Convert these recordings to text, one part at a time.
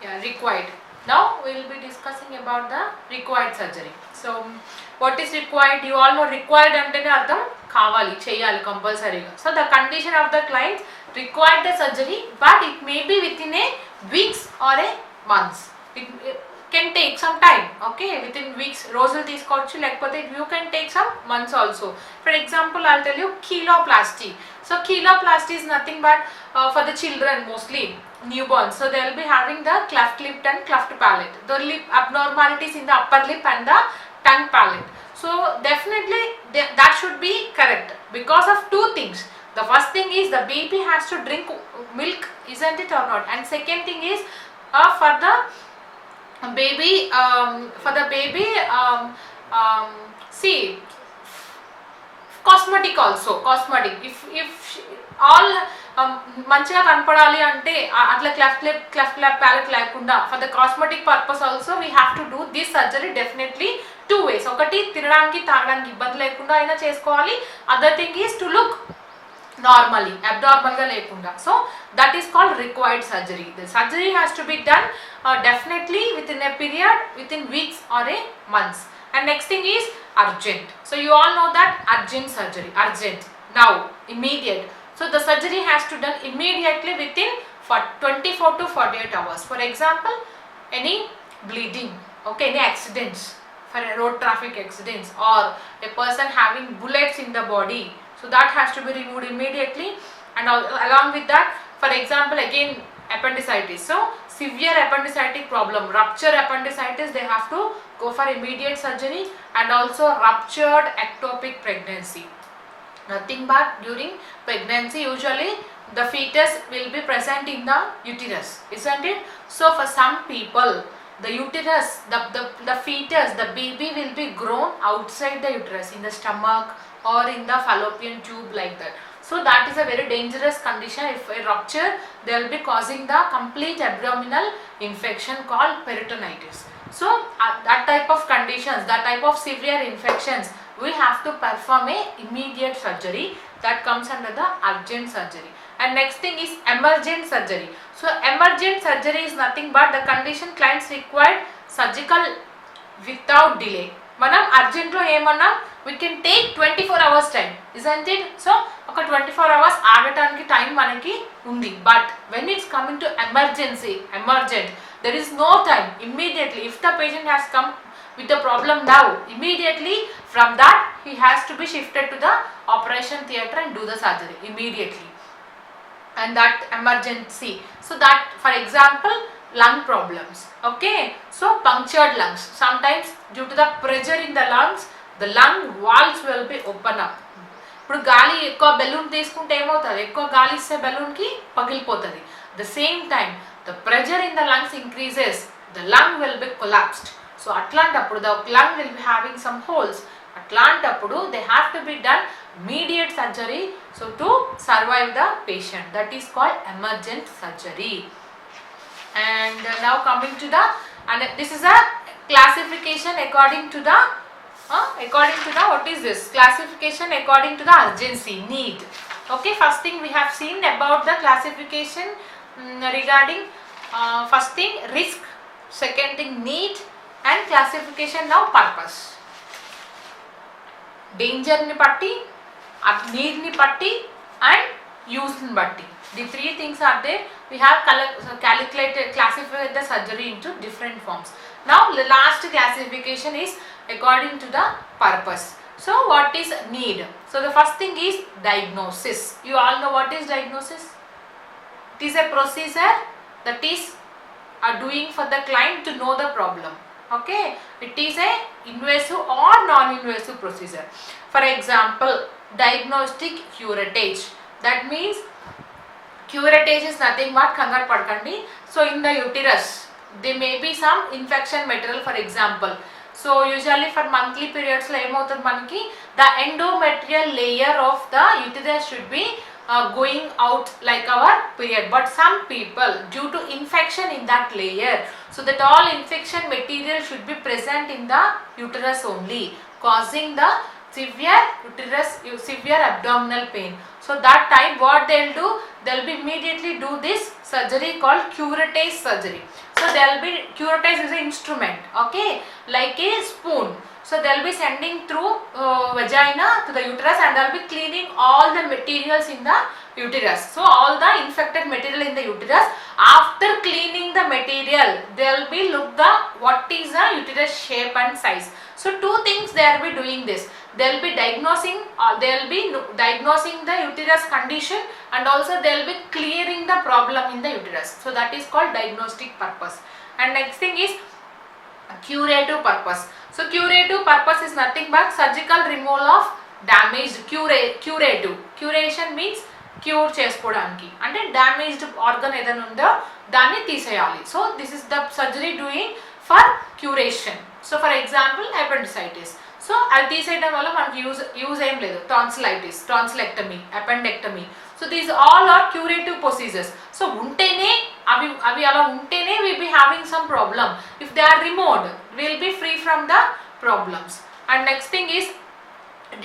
Yeah, required. Now we will be discussing about the required surgery. So what is required? You all know required antene ardham kavali cheyali compulsory. So the condition of the client required the surgery, but it may be within a weeks or a months. It can take some time. Okay, within weeks రోజులు తీసుకోవచ్చు, లేకపోతే you can take some months also. For example, I'll tell you kiloplasty. So kiloplasty is nothing but for the children, mostly newborns. So they will be having the cleft lip and cleft palate, the lip abnormalities in the upper lip and the tongue palate. So definitely that should be correct because of two things. The first thing is the baby has to drink milk, isn't it or not? And second thing is for the baby see, cosmetic also, cosmetic. If all మంచిగా కనపడాలి అంటే అట్లా cleft palette లేకుండా for the cosmetic purpose also we have to do this surgery definitely two ways. ఒకటి తినడానికి తాగడానికి ఇబ్బంది లేకుండా అయినా చేసుకోవాలి. Other thing is to look normally, abnormalగా లేకుండా. So that is called required surgery. The surgery has to be done definitely within a period, within weeks or a months. And next thing is urgent. So you all know that urgent surgery, urgent, now, immediate. So the surgery has to done immediately within 24 to 48 hours. For example, any bleeding, okay, any accidents, for road traffic accidents, or a person having bullets in the body, so that has to be removed immediately. And along with that, for example, again appendicitis, so severe appendicitis problem, rupture appendicitis, they have to go for immediate surgery. And also ruptured ectopic pregnancy, nothing but during pregnancy usually the fetus will be present in the uterus, isn't it? So for some people the uterus, the fetus, the baby will be grown outside the uterus, in the stomach or in the fallopian tube, like that. So that is a very dangerous condition. If a rupture, they will be causing the complete abdominal infection called peritonitis. So that type of conditions, that type of severe infections, we have to perform a immediate surgery. That comes under the urgent surgery. And next thing is emergent surgery. So emergent surgery is nothing but the condition clients required surgical without delay. మనం అర్జెంట్లో ఏమన్నా we can take 24 hours time, isn't it? So ఒక 24 hours ఆగటానికి time మనకి ఉంది. But when it's coming to emergency, emergent, there is no time. Immediately, if the patient has come with the problem now, immediately from that he has to be shifted to the operation theatre and do the surgery immediately. And that emergency, so that for example lung problems, okay, so punctured lungs, sometimes due to the pressure in the lungs, the lung valves will be open up. ఇప్పుడు గాలి ఎక్కువ balloon తీసుకుంటే ఏమవుతుంది, ఎక్కువ గాలి ఇస్తే బెలూన్కి పగిలిపోతుంది. The same time the pressure in the lungs increases, the lung will be collapsed. So అట్లాంటప్పుడు the lung will be having some holes. అట్లాంటప్పుడు they have to be done immediate surgery, so to survive the patient. That is called emergent surgery. And now coming to the, and this is a classification according to the what is this classification according to the urgency, need. Okay, first thing we have seen about the classification regarding first thing risk, second thing need, and classification now purpose. Danger ni patti, need ni patti, and use ni patti. The three things are there. We have classified the surgery into different forms. Now the last classification is according to the purpose. So what is need? So the first thing is diagnosis. You all know what is diagnosis? It is a procedure that is doing for the client to know the problem. Okay, it is a invasive or non-invasive procedure. For example, diagnostic curettage. That means curettage is nothing but కంగారు పడకండి. So in the uterus there may be some infection material, for example. So usually for monthly periods లో ఏమవుతుంది మనకి, the endometrial layer of the uterus should be going out like our period. But some people, due to infection in that layer, so that all infection material should be present in the uterus only, causing the severe abdominal pain. So that time what they'll do, they'll be immediately do this surgery called curettage surgery. So they'll be, curettage is an instrument, okay, like a spoon. So they'll be sending through vagina to the uterus, and they'll be cleaning all the materials in the uterus. So all the infected material in the uterus. After cleaning the material, they'll be look the what is the uterus shape and size. So two things they'll be doing this. They'll be diagnosing the uterus condition, and also they'll be clearing the problem in the uterus. So that is called diagnostic purpose. And next thing is curative purpose. So curative purpose is nothing but surgical removal of damaged, curative. Curation means cure చేసుకోవడానికి, అంటే damaged organ ఏదైనా ఉందో దాన్ని తీసేయాలి. So this is the surgery doing for curation. So for example appendicitis, so అది తీసేయడం వల్ల మనకి యూజ్ ఏం లేదు. Tonsillitis, tonsillectomy, appendectomy. So these all are curative procedures. So ఉంటేనే అవి అలా ఉంటేనే will be having some problem. If they are removed will be free from the problems. And next thing is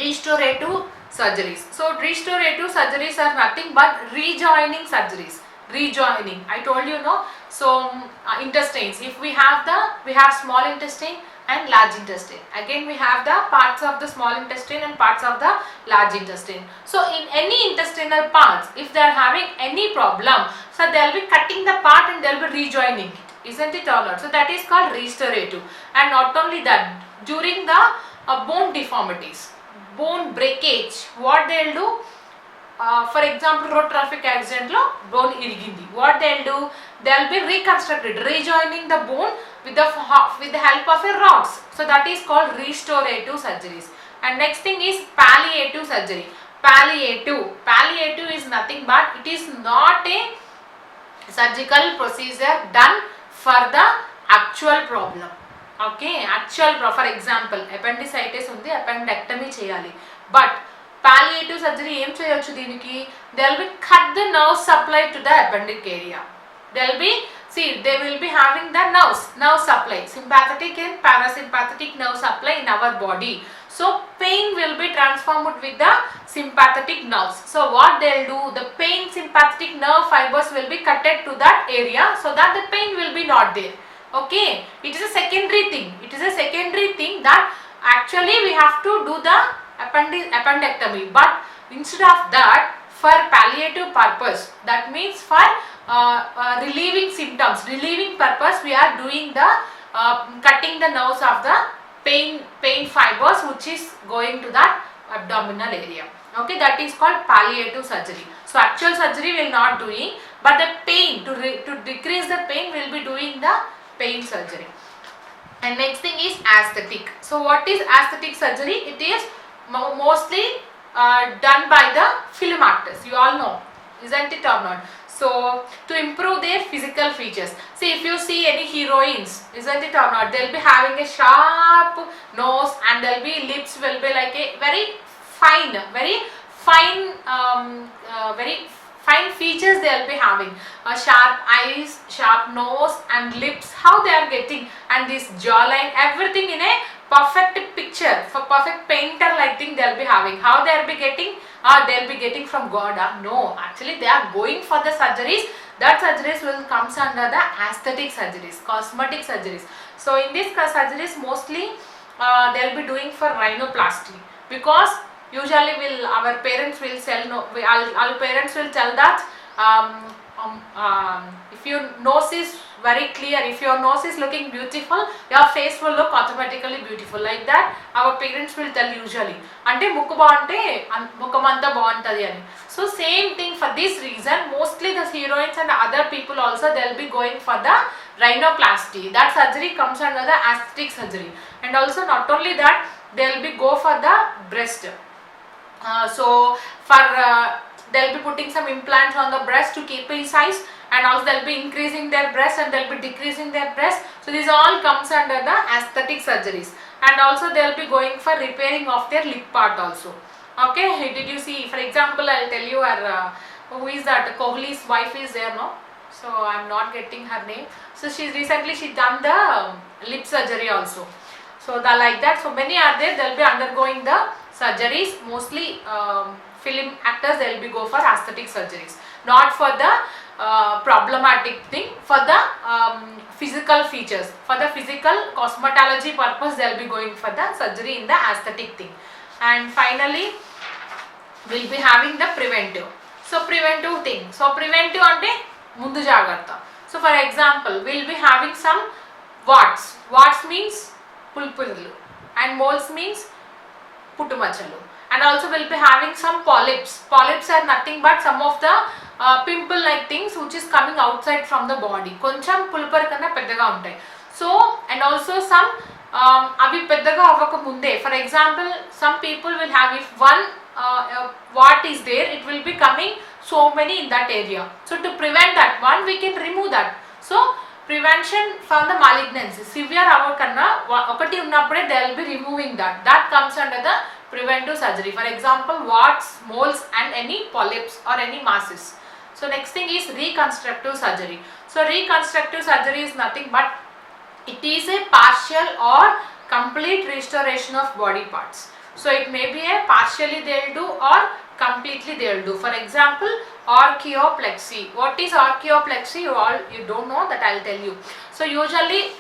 restorative surgeries. So restorative surgeries are nothing but rejoining surgeries. Rejoining, I told you, no. So intestines, if we have small intestine and large intestine, again we have the parts of the small intestine and parts of the large intestine. So in any intestinal parts, if they are having any problem, so they will be cutting the part and they will be rejoining it, isn't it or not? So that is called restorative. And not only that, during the bone deformities, bone breakage, what they'll do, for example road traffic accident lo bone irigindi, what they'll do, they'll be reconstructed, rejoining the bone with the help of a rods. So that is called restorative surgeries. And next thing is palliative surgery. Palliative is nothing but it is not a surgical procedure done for the actual problem. Okay, actual for example appendicitis ఉంది, అపెండెక్టమీ చేయాలి. But palliative surgery ఏం చేయొచ్చు దీనికి, they will be cut the nerve supply to the appendix area. They will be having the nerve supply, sympathetic and parasympathetic nerve supply in our body. So pain will be transformed with the sympathetic nerves. So what they'll do, the pain sympathetic nerve fibers will be cutted to that area so that the pain will be not there. Okay, it is a secondary thing that actually we have to do the appendectomy, but instead of that, for palliative purpose, that means for relieving symptoms, relieving purpose, we are doing the cutting the nerves of the pain fibers which is going to that abdominal area. Okay, that is called palliative surgery. So actual surgery will not doing, but the pain, to decrease the pain, will be doing the pain surgery. And next thing is aesthetic. So what is aesthetic surgery? It is mostly done by the film actors, you all know, isn't it or not? So to improve their physical features, see if you see any heroines, isn't it or not, they'll be having a sharp nose, and there'll be lips will be like a very fine features they'll be having, sharp eyes, sharp nose and lips, how they are getting, and this jawline, everything in a perfect picture, for perfect painter like thing they'll be having. How they'll be getting, they'll be getting from God? No, actually they are going for the surgeries. That surgeries will comes under the aesthetic surgeries, cosmetic surgeries. So in these surgeries mostly they'll be doing for rhinoplasty, because usually our parents will our parents will tell that if your nose is very clear, if your nose is looking beautiful, your face will look automatically beautiful, like that our parents will tell usually, ante mukku baante mukkamanta baantadi ani. So same thing, for this reason mostly the heroines and other people also they'll be going for the rhinoplasty. That surgery comes under the aesthetic surgery. And also not only that, they'll be go for the breast. So for they'll be putting some implants on the breast to keep in size, and also they'll be increasing their breast and they'll be decreasing their breast. So this all comes under the aesthetic surgeries. And also they'll be going for repairing of their lip part also. Okay, did you see, for example I'll tell you who is that, Kohli's wife is there, no? So I'm not getting her name. So she done the lip surgery also. So like that, so many are there, they'll be undergoing the surgeries mostly film actors, they will be go for aesthetic surgeries, not for the problematic thing, for the physical features, for the physical cosmetology purpose they will be going for the surgery in the aesthetic thing. And finally we'll be having the preventive. So preventive thing, so preventive ante mundu jagrata. So for example, we'll be having some warts. Warts means pulpullu and moles means putumachalu. And also we'll be having some polyps. Polyps are nothing but some of the pimple like things which is coming outside from the body. Koncham pulpar kanna peddaga untayi. So and also some avi peddaga avaka munde, for example, some people will have, if one wart is there, it will be coming so many in that area. So to prevent that one, we can remove that. So prevention from the malignancy, severe avakanna okati unnappude they will be removing that. That comes under the preventive surgery. For example, warts, moles and any polyps or any masses. So next thing is reconstructive surgery. So reconstructive surgery is nothing but it is a partial or complete restoration of body parts. So it may be a partially they will do or completely they will do. For example, orchiopexy. What is orchiopexy? You don't know, that I will tell you. So usually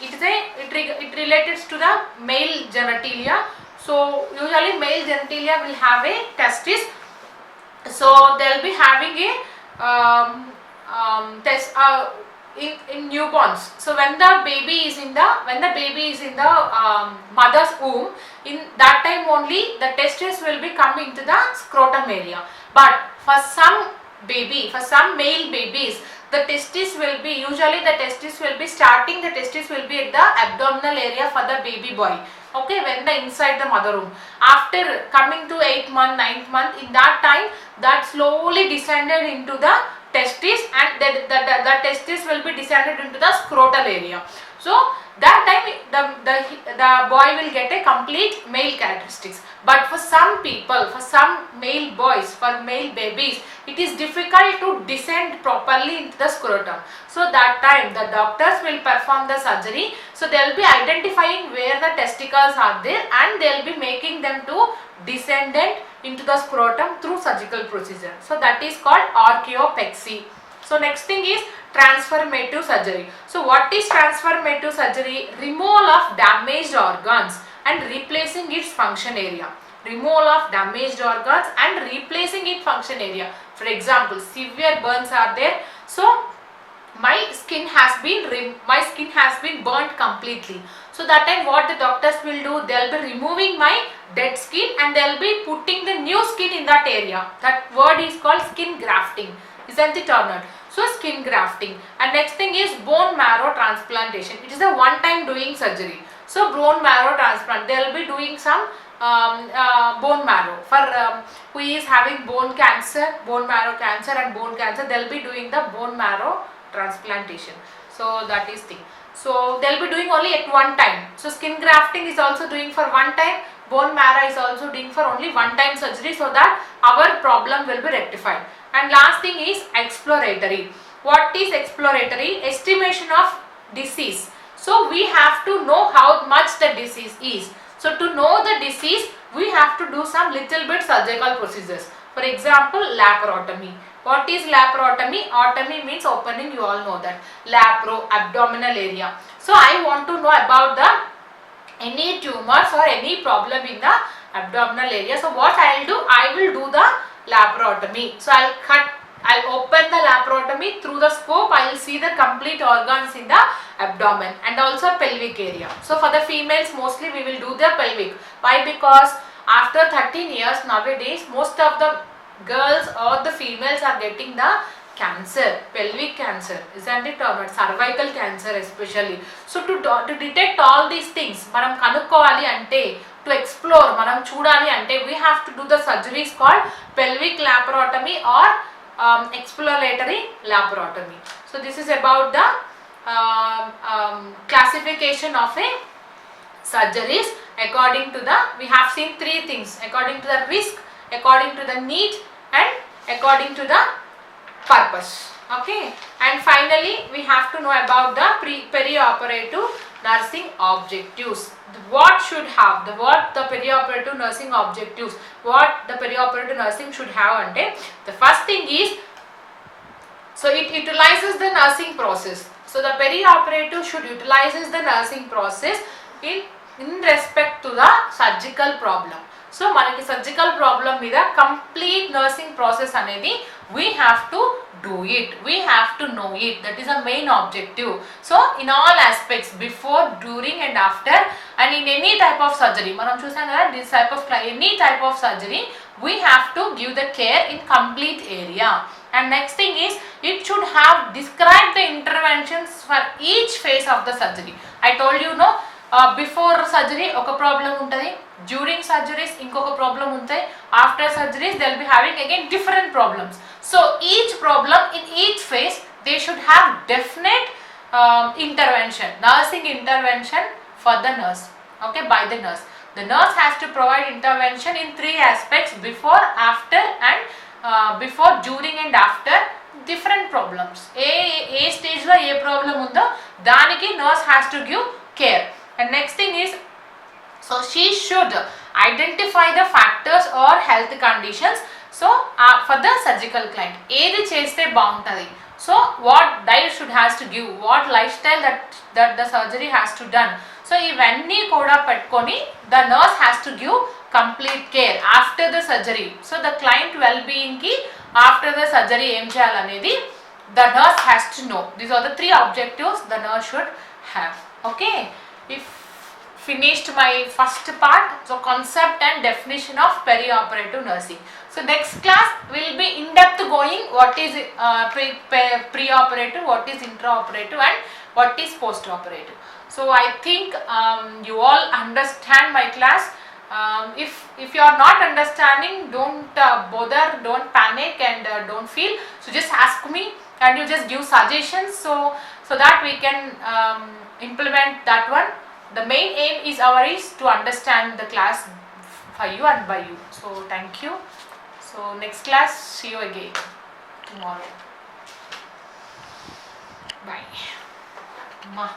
it relates to the male genitalia. So usually male genitalia will have a testis. So they will be having a test in newborns. So when the baby is in the mother's womb, in that time only the testis will be coming to the scrotum area. But for some male babies, the testis will be starting the testis will be at the abdominal area for the baby boy. Okay, when the inside the mother womb, after coming to 8th month, 9th month, in that time that slowly descended into the testis, and the testis will be descended into the scrotal area. So that time the boy will get a complete male characteristics. But for some people, for some male boys, for male babies, it is difficult to descend properly into the scrotum. So that time the doctors will perform the surgery. So they will be identifying where the testicles are there and they will be making them to descendant into the scrotum through surgical procedure. So that is called orchiopexy. So next thing is transformative surgery. So what is transformative surgery? Removal of damaged organs and replacing its function area. Removal of damaged organs and replacing its function area. For example, severe burns are there. So my skin has been burnt completely. So that time what the doctors will do, they will be removing my dead skin and they will be putting the new skin in that area. That word is called skin grafting, isn't it or not? So skin grafting. And next thing is bone marrow transplantation. It is a one-time doing surgery. So bone marrow transplant, they will be doing some bone marrow for who is having bone marrow cancer and bone cancer, they will be doing the bone marrow transplantation. So that is thing. So they will be doing only at one time. So skin grafting is also doing for one time, bone marrow is also doing for only one time surgery, so that our problem will be rectified. And last thing is exploratory. What is exploratory? Estimation of disease. So we have to know how much the disease is. So to know the disease, we have to do some little bit surgical procedures. For example, laparotomy. What is laparotomy? Otomy means opening, you all know that. Lapro, abdominal area. So I want to know about the any tumors or any problem in the abdominal area. So what I will do? I will do the laparotomy. So I'll open the laparotomy through the scope. I will see the complete organs in the abdomen and also pelvic area. So for the females, mostly we will do the pelvic. Why? Because after 13 years nowadays, most of the girls or the females are getting the cancer, pelvic cancer, isn't it or not? Cervical cancer especially. So to detect all these things, manam kanukkovali ante, to explore, manam chudali ante, we have to do the surgeries called pelvic laparotomy or exploratory laparotomy. So this is about the classification of a surgeries according to the, we have seen three things, according to the risk, according to the need and according to the purpose. Okay, and finally we have to know about the perioperative nursing objectives. What should have the perioperative nursing objectives, what the perioperative nursing should have ante, the first thing is, so it utilizes the nursing process. So the perioperative should utilizes the nursing process in respect to the surgical problem. So మనకి surgical problem మీద complete nursing process అనేది we have to do it, we have to know it. That is a main objective. So in all aspects, before, during and after, and in any type of surgery, మనం చూసాం కదా, this type of any type of surgery we have to give the care in complete area. And next thing is, it should have described the interventions for each phase of the surgery. I told you, no, before surgery oka problem untadi, during surgeries inkoka problem untayi, after surgeries they will be having again different problems. So each problem in each phase they should have definite intervention, nursing intervention for the nurse, okay, by the nurse. The nurse has to provide intervention in 3 aspects: before, after and before, during and after different problems. A stage lo A problem undo daniki nurse has to give care. And next thing is, so she should identify the factors or health conditions, so for the surgical client ఏది చేస్తే బాగుంటుంది, so what diet should has to give, what lifestyle that the surgery has to done. So ఇవన్నీ కూడా పెట్టుకొని the nurse has to give complete care after the surgery. So the client well-being ki after the surgery ఏం చేయాలనేది the nurse has to know. These are the 3 objectives the nurse should have. Okay, if finished my first part, so concept and definition of perioperative nursing. So next class will be in depth going what is pre-operative, what is intraoperative and what is post-operative. So I think you all understand my class. If you are not understanding, don't bother, don't panic and don't feel. So just ask me and you just give suggestions, so that we can implement that one. The main aim is to understand the class for you and by you. So thank you. So next class, see you again tomorrow. Bye. Ma.